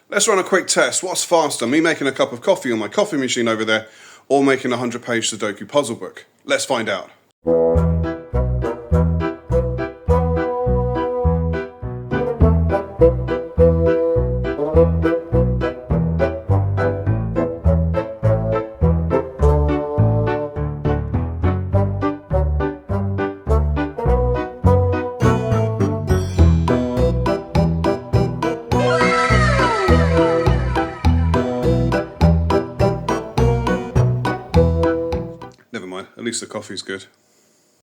Let's run a quick test. What's faster, me making a cup of coffee on my coffee machine over there, or making a 100-page Sudoku puzzle book? Let's find out. Never mind, at least the coffee's good.